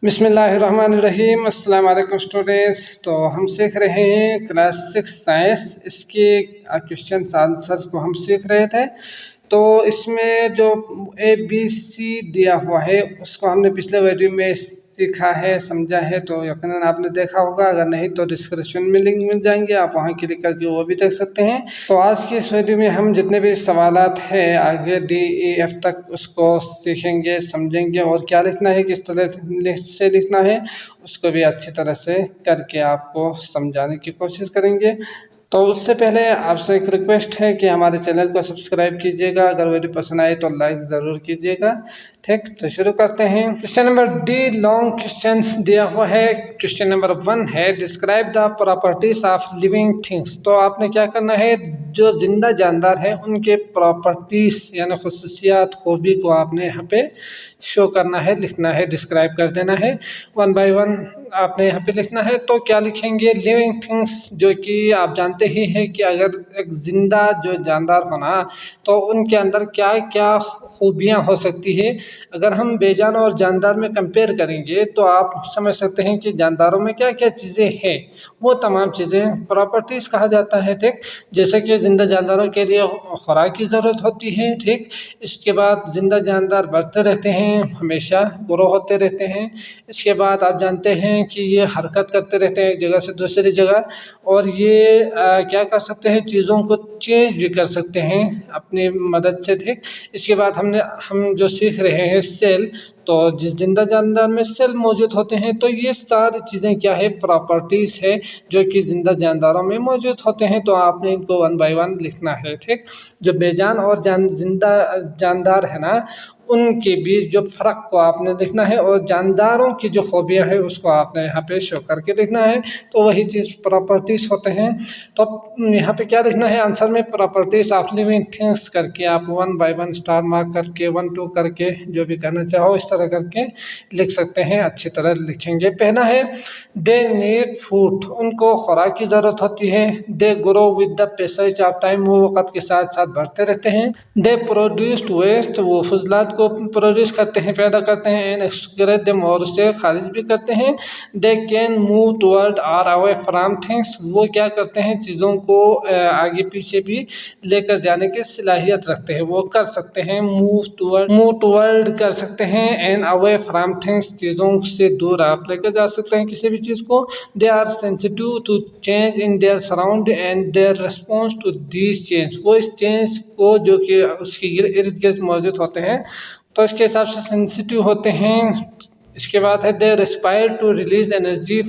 बिस्मिल्लाहिर्रहमानिर्रहीम। अस्सलाम वालेकुम स्टूडेंट्स। तो हम सीख रहे हैं क्लास 6 साइंस। इसके क्वेश्चन आंसर्स को हम सीख रहे थे। तो इसमें जो ABC दिया हुआ है उसको हमने पिछले वीडियो में सीखा है, समझा है। तो यकीनन आपने देखा होगा, अगर नहीं तो डिस्क्रिप्शन में लिंक मिल जाएंगे, आप वहां क्लिक करके वो भी देख सकते हैं। तो आज की इस वीडियो में हम जितने भी सवालात हैं आगे DEF तक उसको सीखेंगे, समझेंगे और क्या लिखना है, किस तरह से लिखना है, उसको भी अच्छी तरह से करके आपको समझाने की कोशिश करेंगे। तो उससे पहले आपसे एक रिक्वेस्ट है कि हमारे चैनल को सब्सक्राइब कीजिएगा। अगर वीडियो पसंद आए तो लाइक ज़रूर कीजिएगा। ठीक, तो शुरू करते हैं। Question number D, long questions दिया हुआ है। क्वेश्चन नंबर 1 है, describe the properties of living things. तो आपने क्या करना है, जो जिंदा जानदार है उनके प्रॉपर्टीज यानी खुसूसियात, खूबी को आपने यहाँ पे शो करना है, लिखना है, डिस्क्राइब कर देना है। 1 बाय 1 आपने यहाँ पे लिखना है। तो क्या लिखेंगे, लिविंग थिंग्स, जो कि आप जानते ही हैं कि अगर एक जिंदा जो जानदार होना तो उनके अंदर क्या क्या खूबियाँ हो सकती है। अगर हम बेजान और जानदार में कंपेयर करेंगे तो आप समझ सकते हैं कि जानदारों में क्या क्या चीज़ें हैं, वो तमाम चीज़ें प्रॉपर्टीज़ कहा जाता है। ठीक, जैसे कि जिंदा जानदारों के लिए खुराक की ज़रूरत होती है। ठीक, इसके बाद जिंदा जानदार बढ़ते रहते हैं, हमेशा ग्रो होते रहते हैं। इसके बाद आप जानते हैं कि ये हरकत करते रहते हैं एक जगह से दूसरी जगह, और ये क्या कर सकते हैं, चीज़ों को चेंज भी कर सकते हैं अपनी मदद से। ठीक, इसके बाद हम जो सीख रहे हैं सेल, तो जिस जिंदा जानदार में सेल मौजूद होते हैं, तो ये सारी चीज़ें क्या है, प्रॉपर्टीज़ है जो कि जिंदा जानदारों में मौजूद होते हैं। तो आपने इनको 1 बाय 1 लिखना है। ठीक, जो बेजान और जिंदा जानदार है ना, उनके बीच जो फ़र्क को आपने लिखना है, और जानदारों की जो खूबियाँ है उसको आपने यहाँ पे शो करके लिखना है। तो वही चीज़ प्रॉपर्टीज़ होते हैं। तो यहाँ पे क्या लिखना है, आंसर में प्रॉपर्टीज़ ऑफ लिविंग थिंग्स करके आप 1 बाय 1 स्टार मार्क करके 1 2 करके जो भी करना चाहो इस तरह करके लिख सकते हैं। अच्छी तरह लिखेंगे। पहला है, दे नीड फूड, उनको खुराक की ज़रूरत होती है। They grow with the passage of time, वो वक़्त के साथ साथ बढ़ते रहते हैं। दे प्रोड्यूस्ड वेस्ट, वो फजलात को प्रोड्यूस करते हैं, पैदा करते हैं। एंड एक्सक्रेट देम, और उसे खारिज भी करते हैं। दे कैन मूव टुवर्ड और अवे फ्रॉम थिंग्स, वो क्या करते हैं, चीज़ों को आगे पीछे भी लेकर जाने की सलाहियत रखते हैं, वो कर सकते हैं। मूव टुवर्ड कर सकते हैं। एंड अवे फ्रॉम थिंग्स, चीज़ों से दूर आप लेकर जा सकते हैं किसी भी चीज़ को। They are sensitive to change in their surround and their response to this change, वो इस चेंज को जो कि उसके इर्द गिर्द मौजूद होते हैं तो इसके हिसाब से सेंसिटिव होते हैं। इसके बाद है, they respire to release energy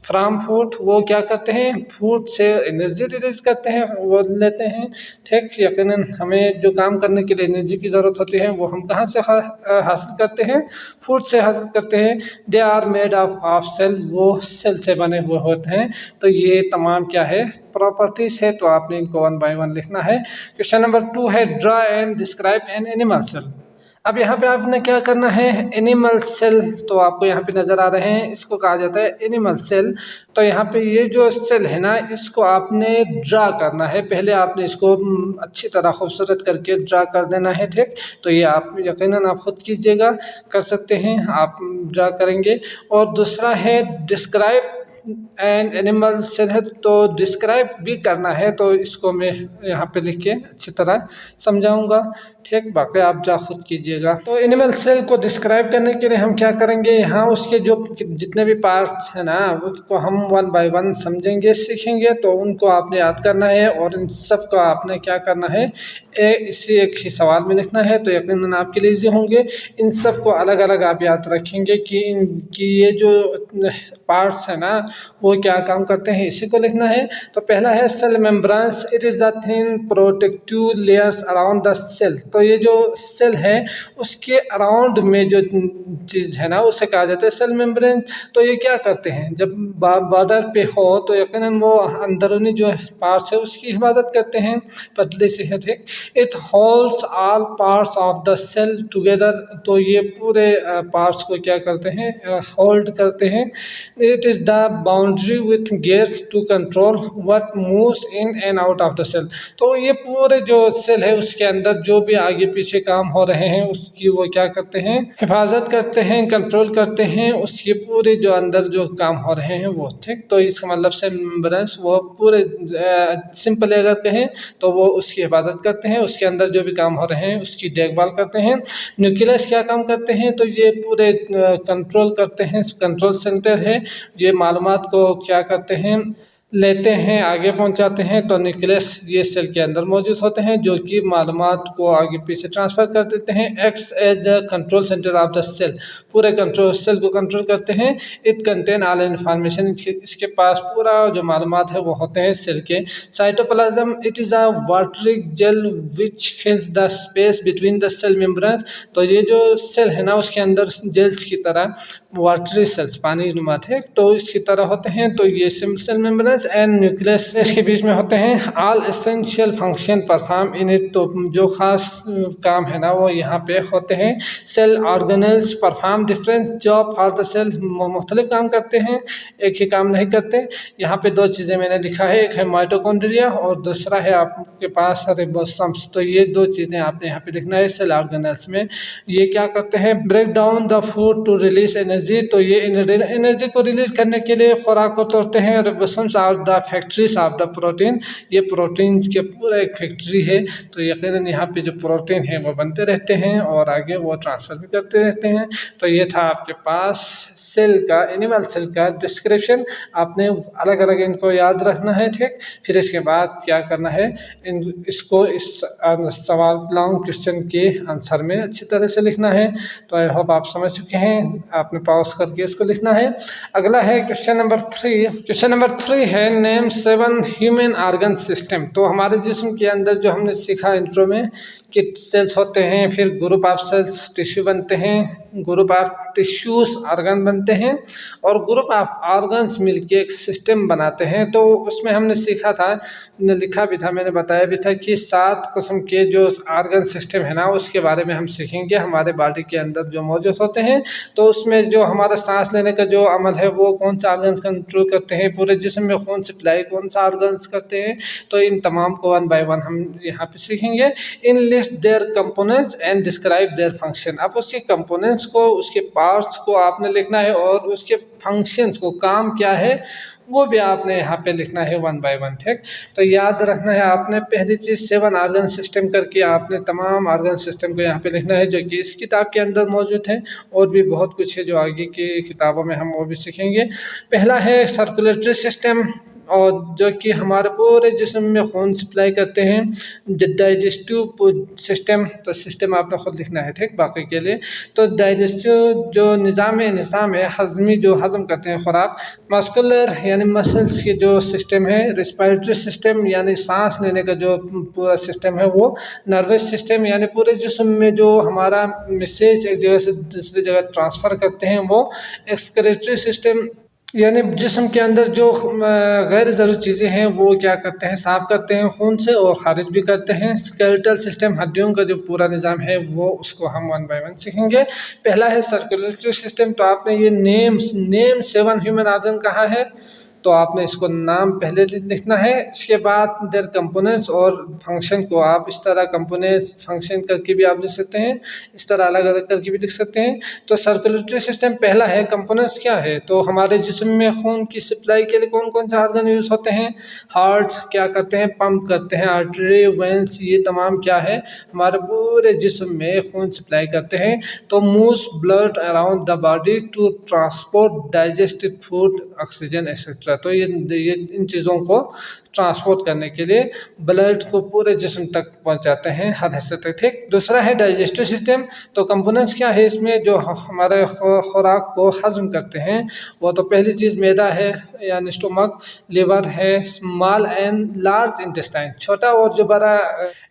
from food, वो क्या करते हैं, फूड से एनर्जी रिलीज करते हैं, वो लेते हैं। ठीक, यकीनन हमें जो काम करने के लिए एनर्जी की ज़रूरत होती है वो हम कहाँ से हासिल करते हैं, फूड से हासिल करते हैं। They are made of cell, वो सेल से बने हुए होते हैं। तो ये तमाम क्या है, प्रॉपर्टीज है। तो आपने इनको 1 बाय 1 लिखना है। क्वेश्चन नंबर 2 है, draw and describe an animal cell. अब यहाँ पे आपने क्या करना है, एनिमल सेल, तो आपको यहाँ पे नज़र आ रहे हैं, इसको कहा जाता है एनिमल सेल। तो यहाँ पे ये जो सेल है ना, इसको आपने ड्रा करना है। पहले आपने इसको अच्छी तरह खूबसूरत करके ड्रा कर देना है। ठीक, तो ये आप यकीनन आप खुद कीजिएगा, कर सकते हैं, आप ड्रा करेंगे। और दूसरा है, डिस्क्राइब एंड एनिमल सेल है, तो डिस्क्राइब भी करना है। तो इसको मैं यहाँ पे लिख के अच्छी तरह समझाऊंगा। ठीक, बाकी आप जा खुद कीजिएगा। तो एनिमल सेल को डिस्क्राइब करने के लिए हम क्या करेंगे, यहाँ उसके जो जितने भी पार्ट्स हैं ना उसको हम 1 बाय 1 समझेंगे, सीखेंगे। तो उनको आपने याद करना है और इन सब को आपने क्या करना है, इसी एक ही सवाल में लिखना है। तो यकीनन आपके लिए ईजी होंगे। इन सब को अलग अलग आप याद रखेंगे कि इनकी ये जो पार्ट्स है ना वो क्या काम करते हैं, इसी को लिखना है। तो पहला है, cell membranes, it is the thin protective layers around the cell. तो ये जो सेल है उसके अराउंड में जो चीज़ है ना उसे कहा जाता है सेल मेम्ब्रेन। तो ये क्या करते हैं, जब बॉर्डर पे हो तो यकीनन वो अंदरूनी जो पार्ट्स है उसकी हिफाजत करते हैं, पतले से है। ठीक, it holds all parts of the cell together, तो ये पूरे पार्ट्स को क्या करते हैं, होल्ड करते हैं। It is the boundary with gates to control what moves in and out of the cell. तो ये पूरे जो सेल है उसके अंदर जो भी आगे पीछे काम हो रहे हैं उसकी वो क्या करते हैं, हिफाजत करते हैं, कंट्रोल करते हैं उसके पूरे जो अंदर जो काम हो रहे हैं वो। ठीक, तो इसका मतलब सेल मेम्ब्रेन्स वो पूरे सिंपल अगर कहें तो वो उसकी हिफाजत करते हैं, उसके अंदर जो भी काम हो रहे हैं उसकी देखभाल करते हैं। न्यूक्लियस क्या काम करते हैं, तो ये पूरे कंट्रोल करते हैं, कंट्रोल सेंटर है, ये मालूमात को क्या करते हैं, लेते हैं, आगे पहुंचाते हैं। तो न्यूक्लियस ये सेल के अंदर मौजूद होते हैं जो कि मालूमात को आगे पीछे ट्रांसफ़र कर देते हैं। Acts as the control centre of the cell, पूरे कंट्रोल सेल को कंट्रोल करते हैं। इट कंटेन ऑल इन्फॉर्मेशन, इसके पास पूरा जो मालूमात है वो होते हैं सेल के। Cytoplasm, it is a watery gel which fills the space between the cell membranes. तो ये जो सेल है ना उसके अंदर जेल्स की तरह वाटरी सेल्स, पानी नुमा थे, तो इसकी तरह होते हैं। तो ये सेल मेम्ब्रेन्स एंड न्यूक्लियस इसके बीच में होते हैं। All essential function perform in it, तो जो खास काम है ना वो यहाँ पे होते हैं। Cell organelles perform different job for the cell, मुख्तलिफ काम करते हैं, एक ही काम नहीं करते। यहाँ पे दो चीज़ें मैंने लिखा है, एक है माइटोकॉन्ड्रिया और दूसरा है आपके पास रिबोसोम्स। तो ये दो चीज़ें आपने यहाँ पे लिखना है। सेल ऑर्गेनेल्स में ये क्या करते हैं, break down the food to release energy, तो ये एनर्जी को रिलीज करने के लिए खुराक को तोड़ते हैं। Ribosomes are the factories of the protein, ये प्रोटीन के पूरा एक फैक्ट्री है। तो यकीनन यहाँ पे जो प्रोटीन है वो बनते रहते हैं और आगे वो ट्रांसफ़र भी करते रहते हैं। तो ये था आपके पास सेल का, एनिमल सेल का डिस्क्रिप्शन। आपने अलग अलग इनको याद रखना है। ठीक, फिर इसके बाद क्या करना है, इसको इस सवाल लॉन्ग क्वेश्चन के आंसर में अच्छी तरह से लिखना है। तो आई होप आप समझ चुके हैं, आपने पॉज करके इसको लिखना है। अगला है क्वेश्चन नंबर 3। क्वेश्चन नंबर 3 है नेम 7 ह्यूमन ऑर्गन सिस्टम। तो हमारे जिस्म के अंदर जो हमने सीखा इंट्रो में कि सेल्स होते हैं, फिर ग्रुप ऑफ सेल्स टिश्यू बनते हैं, ग्रुप ऑफ टिश्यूज ऑर्गन बनते हैं और ग्रुप ऑफ ऑर्गन्स मिलके एक सिस्टम बनाते हैं। तो उसमें हमने सीखा था, लिखा भी था, मैंने बताया भी था कि 7 किस्म के जो ऑर्गन सिस्टम है ना उसके बारे में हम सीखेंगे हमारे बॉडी के अंदर जो मौजूद होते हैं। तो उसमें जो हमारा सांस लेने का जो अमल है वो कौन सा ऑर्गन्स कंट्रोल करते हैं, पूरे जिस्म में खून सप्लाई कौन सा ऑर्गन्स करते हैं, तो इन तमाम को 1 बाय 1 हम यहाँ पे सीखेंगे। In list there components and describe their function. अब उसके कंपोनेंट्स को, उसके पार्ट्स को आपने लिखना है और उसके फंक्शंस को, काम क्या है वो भी आपने यहाँ पे लिखना है 1 बाय 1। ठीक, तो याद रखना है आपने पहली चीज़ 7 ऑर्गन सिस्टम करके आपने तमाम ऑर्गन सिस्टम को यहाँ पे लिखना है जो कि इस किताब के अंदर मौजूद है। और भी बहुत कुछ है जो आगे की किताबों में हम वो भी सीखेंगे। पहला है सर्कुलेटरी सिस्टम, और जो कि हमारे पूरे जिस्म में खून सप्लाई करते हैं। डाइजेस्टिव सिस्टम, तो सिस्टम आपने खुद लिखना है। ठीक, बाकी के लिए तो डाइजेस्टिव जो निज़ाम है हज़मी, जो हज़म करते हैं खुराक। मस्कुलर यानी मसल्स के जो सिस्टम है। रिस्पिरेटरी सिस्टम यानी सांस लेने का जो पूरा सिस्टम है वो। नर्वस सिस्टम यानी पूरे जिस्म में जो हमारा मैसेज एक जगह से दूसरी जगह ट्रांसफ़र करते हैं वो। एक्सक्रीटरी सिस्टम यानी जिस्म के अंदर जो गैर ज़रूरी चीज़ें हैं वो क्या करते हैं, साफ़ करते हैं खून से और खारिज भी करते हैं। स्केलेटल सिस्टम, हड्डियों का जो पूरा निज़ाम है वो, उसको हम 1 बाय 1 सीखेंगे। पहला है सर्कुलेटरी सिस्टम, तो आपने ये नेम 7 ह्यूमन ऑर्गन कहा है तो आपने इसको नाम पहले लिखना है। इसके बाद देयर कंपोनेंट्स और फंक्शन को आप इस तरह कंपोनेंट्स फंक्शन करके भी आप लिख सकते हैं, इस तरह अलग अलग करके भी लिख सकते हैं। तो सर्कुलेटरी सिस्टम पहला है। कंपोनेंट्स क्या है, तो हमारे जिस्म में खून की सप्लाई के लिए कौन कौन से ऑर्गन यूज़ होते हैं। हार्ट क्या करते हैं, पंप करते हैं। आर्टरी, वेंस, ये तमाम क्या है, हमारे पूरे जिस्म में खून सप्लाई करते हैं। तो moves blood around the body to transport digested food, oxygen etcetera. तो ये इन चीज़ों को ट्रांसपोर्ट करने के लिए ब्लड को पूरे जिस्म तक पहुंचाते हैं, हर हिस्से तक। ठीक, दूसरा है डाइजेस्टिव सिस्टम, तो कंपोनेंट्स क्या है इसमें, जो हमारे खुराक को हजम करते हैं वो। तो पहली चीज़ मैदा है यानी स्टोमक, लिवर है, स्मॉल एंड लार्ज इंटेस्टाइन, छोटा और जो बड़ा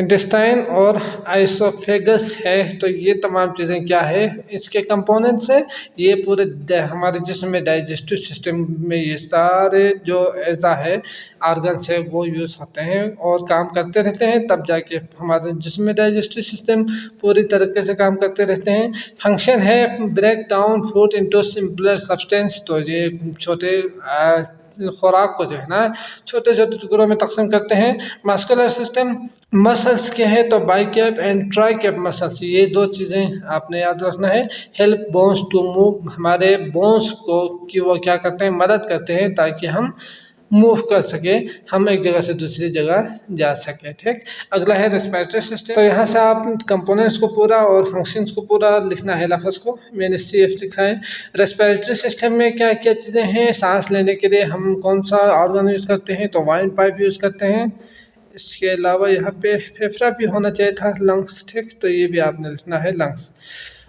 इंटेस्टाइन, और आइसोफेगस है। तो ये तमाम चीज़ें क्या है, इसके कंपोनेंट्स है। ये पूरे हमारे जिस्म में डाइजेस्टिव सिस्टम में ये सारे जो एज़ा है ऑर्गन ऑर्गन्स है वो यूज़ होते हैं और काम करते रहते हैं, तब जाके हमारे जिस्म में डाइजेस्टिव सिस्टम पूरी तरीके से काम करते रहते हैं। फंक्शन है break down food into simpler substance, तो ये छोटे खुराक को जो है ना छोटे छोटे टुकड़ों में तकसीम करते हैं। मस्कुलर सिस्टम मसल्स के हैं तो बाइकेप एंड ट्राइकेप मसल्स, ये दो चीज़ें आपने याद रखना है। हेल्प बोन्स टू मूव, हमारे बोन्स को कि वो क्या करते हैं, मदद करते हैं ताकि हम मूव कर सके, हम एक जगह से दूसरी जगह जा सके। ठीक, अगला है रेस्पिरेटरी सिस्टम। तो यहाँ से आप कंपोनेंट्स को पूरा और फंक्शंस को पूरा लिखना है लफ्ज़ को, मैंने CF लिखा है। रेस्पिरेटरी सिस्टम में क्या क्या चीज़ें हैं, सांस लेने के लिए हम कौन सा ऑर्गन यूज़ करते हैं, तो वाइन पाइप यूज़ करते हैं। इसके अलावा यहाँ पे फेफड़ा भी होना चाहिए था, लंग्स। ठीक, तो ये भी आपने लिखना है लंग्स।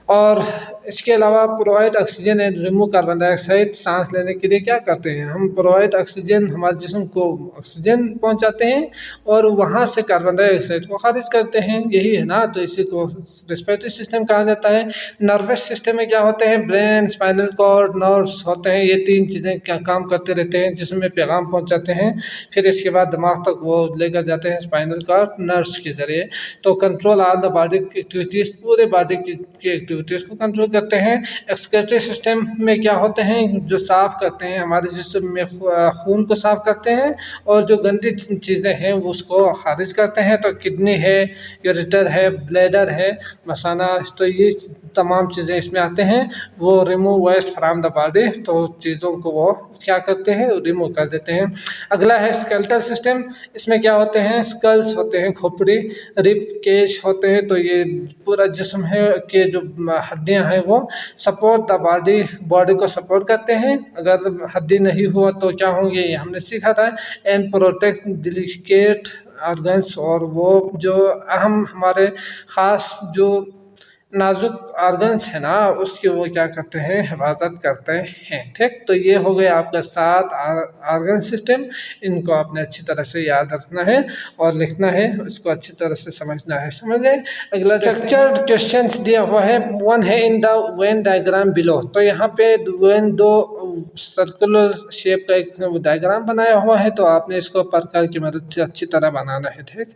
और इसके अलावा provide oxygen and remove carbon dioxide, सांस लेने के लिए क्या करते हैं हम, प्रोवाइड ऑक्सीजन, हमारे जिस्म को ऑक्सीजन पहुंचाते हैं और वहाँ से कार्बन डाइऑक्साइड को खारिज करते हैं, यही है ना, तो इसी को रेस्पिरेटरी सिस्टम कहा जाता है। नर्वस सिस्टम में क्या होते हैं, ब्रेन, स्पाइनल कॉर्ड, नर्व्स होते हैं, ये तीन चीज़ें क्या काम करते रहते हैं, जिसम में पैगाम पहुँचाते हैं, फिर इसके बाद दिमाग तक वो लेकर जाते हैं स्पाइनल कॉर्ड नर्व्स के ज़रिए। तो control all the body activities, पूरे बॉडी की एक्टिविटीज़ को कंट्रोल करते हैं। एक्सक्रीटरी सिस्टम में क्या होते हैं, जो साफ़ करते हैं, हमारे जिस्म में खून को साफ़ करते हैं और जो गंदी चीज़ें हैं वो उसको खारिज करते हैं। तो किडनी है, यूरेटर है, ब्लैडर है, मसाना, तो ये तमाम चीज़ें इसमें आते हैं। वो remove waste from the body, तो चीज़ों को वो क्या करते हैं, रिमूव कर देते हैं। अगला है स्केलेटल सिस्टम, इसमें क्या होते हैं, स्कल्स होते हैं, खोपड़ी, रिब केज होते हैं, तो ये पूरा जिस्म है के जो हड्डियां हैं वो सपोर्ट द बॉडी, बॉडी को सपोर्ट करते हैं। अगर हड्डी नहीं हुआ तो क्या होंगे, ये हमने सीखा था। एंड प्रोटेक्ट डिलिकेट ऑर्गन्स, और वो जो अहम हमारे ख़ास जो नाजुक ऑर्गन्स है ना उसकी वो क्या करते हैं, हिफाजत करते हैं। ठीक, तो ये हो गया आपका 7 ऑर्गन सिस्टम, इनको आपने अच्छी तरह से याद रखना है और लिखना है, इसको अच्छी तरह से समझना है। समझ गए। अगला स्ट्रक्चर्ड क्वेश्चंस दिया हुआ है, वन है in the Venn diagram below, तो यहाँ पे वेन दो सर्कुलर शेप का एक डायग्राम बनाया हुआ है, तो आपने इसको परकर की मदद से अच्छी तरह बनाना है। ठीक,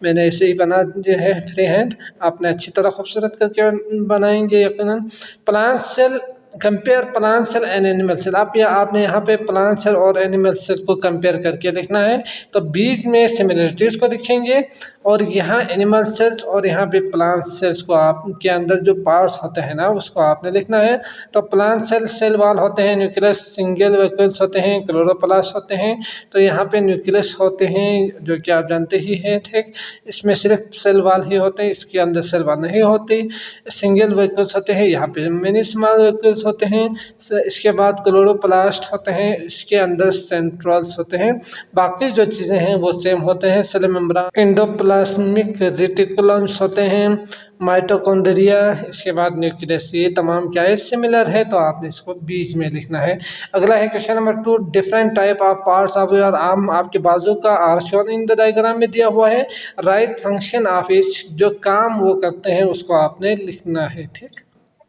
मैंने ऐसे ही बना दिया है फ्री हैंड, आपने अच्छी तरह खूबसूरत करके बनाएंगे यकीनन। Plant cell compare plant cell and animal cell, आपने यहाँ पे प्लांट सेल और एनिमल सेल को कंपेयर करके लिखना है, तो बीच में सिमिलरिटीज को दिखेंगे और यहाँ एनिमल सेल्स और यहाँ पे प्लांट सेल्स को आपके अंदर जो पार्ट्स होते हैं ना उसको आपने लिखना है। तो प्लांट सेल सेल वाल होते हैं, न्यूक्लियस सिंगल वैक्यूल्स होते हैं, क्लोरोप्लास्ट होते हैं, तो यहाँ पे न्यूक्लियस होते हैं जो कि आप जानते ही हैं। ठीक, इसमें सिर्फ सेल वाल ही होते हैं, इसके अंदर सेल वाल नहीं होती। सिंगल वैक्यूल्स होते हैं, यहाँ पे मिनी स्मॉल वैक्यूल्स होते हैं। इसके बाद क्लोरोप्लास्ट होते हैं, इसके अंदर सेंट्रल्स होते हैं। बाकी जो चीज़ें हैं वो सेम होते हैं। सेल मेम्ब्रेन, एंडोप्लाज्मिक रेटिकुलम्स होते हैं, माइटोकॉन्ड्रिया, इसके बाद न्यूक्लियस, ये तमाम क्या है, सिमिलर है, तो आपने इसको बीच में लिखना है। अगला है question number 2, different type of parts of your arm, आपके बाजू का are shown in the diagram में दिया हुआ है। राइट फंक्शन ऑफ ईच, जो काम वो करते हैं उसको आपने लिखना है। ठीक,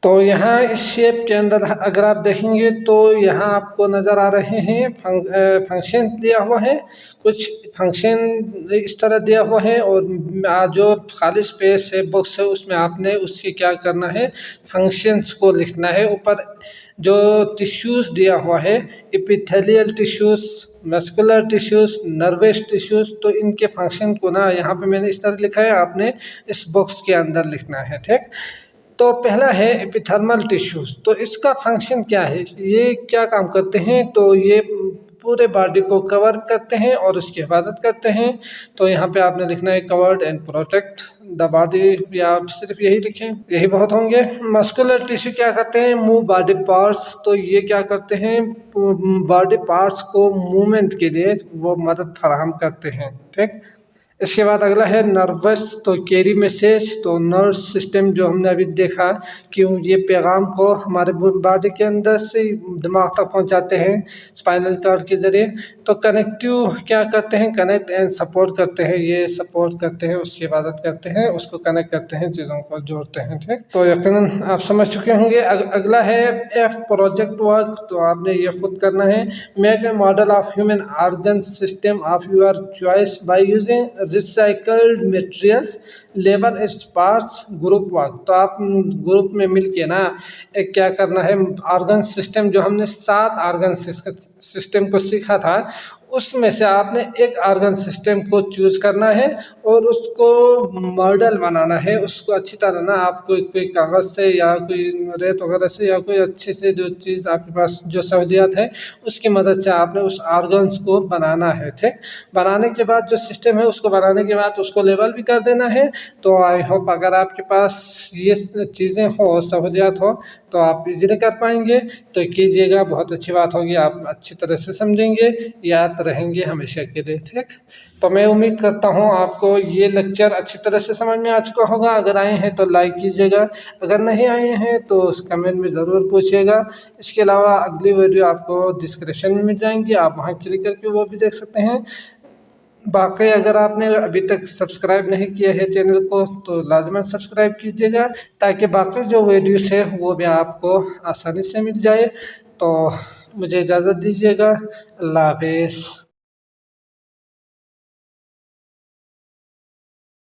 तो यहाँ इस शेप के अंदर अगर आप देखेंगे तो यहाँ आपको नज़र आ रहे हैं फंक्शन दिया हुआ है, कुछ फंक्शन इस तरह दिया हुआ है और जो खाली स्पेस है बॉक्स है उसमें आपने उससे क्या करना है, फंक्शंस को लिखना है। ऊपर जो टिश्यूज़ दिया हुआ है, epithelial tissues, muscular tissues, nervous tissues, तो इनके फंक्शन को ना यहाँ पे मैंने इस तरह लिखा है, आपने इस बॉक्स के अंदर लिखना है। ठीक, तो पहला है एपिथर्मल टिश्यूज़, तो इसका फंक्शन क्या है, ये क्या काम करते हैं, तो ये पूरे बॉडी को कवर करते हैं और उसकी हिफाजत करते हैं। तो यहाँ पे आपने लिखना है covered and protect the body, या आप सिर्फ यही लिखें, यही बहुत होंगे। मस्कुलर टिश्यू क्या करते हैं, मूव बॉडी पार्ट्स, तो ये क्या करते हैं, बॉडी पार्ट्स को मूवमेंट के लिए वो मदद फराहम करते हैं। ठीक, इसके बाद अगला है नर्वस, तो कैरी मैसेज, तो नर्व सिस्टम जो हमने अभी देखा कि ये पैगाम को हमारे बॉडी के अंदर से दिमाग तक पहुंचाते हैं स्पाइनल कॉर्ड के ज़रिए। तो कनेक्टिव क्या करते हैं, कनेक्ट एंड सपोर्ट करते हैं, ये सपोर्ट करते हैं, उसकी इबादत करते हैं, उसको कनेक्ट करते हैं, चीज़ों को जोड़ते हैं। ठीक, तो यकीनन आप समझ चुके होंगे। अगला है एफ, प्रोजेक्ट वर्क, तो आपने ये खुद करना है। Make a model of human organ system of your choice by using recycled materials, level its parts, group work. तो आप ग्रुप में मिलके ना एक क्या करना है, ऑर्गन सिस्टम जो हमने 7 ऑर्गन सिस्टम को सीखा था उसमें से आपने एक ऑर्गन सिस्टम को चूज करना है और उसको मॉडल बनाना है। उसको अच्छी तरह ना आप कोई कागज़ से या कोई रेत वगैरह से या कोई अच्छी से जो चीज़ आपके पास जो सहूलियत है उसकी मदद से आपने उस ऑर्गन्स को बनाना है। ठीक, बनाने के बाद जो सिस्टम है उसको बनाने के बाद उसको लेबल भी कर देना है। तो आई होप अगर आपके पास ये चीज़ें हो, सहूलियत हो, तो आप इजीली कर पाएंगे। तो कीजिएगा, बहुत अच्छी बात होगी, आप अच्छी तरह से समझेंगे, याद रहेंगे हमेशा के लिए। ठीक, तो मैं उम्मीद करता हूँ आपको ये लेक्चर अच्छी तरह से समझ में आ चुका होगा। अगर आए हैं तो लाइक कीजिएगा, अगर नहीं आए हैं तो उस कमेंट में ज़रूर पूछिएगा। इसके अलावा अगली वीडियो आपको डिस्क्रिप्शन में मिल जाएंगी, आप वहाँ क्लिक करके वो भी देख सकते हैं। बाकी अगर आपने अभी तक सब्सक्राइब नहीं किया है चैनल को तो लाजमन सब्सक्राइब कीजिएगा ताकि बाकी जो वीडियोस है वो भी आपको आसानी से मिल जाए। तो मुझे इजाज़त दीजिएगा, अल्लाह हाफिज़।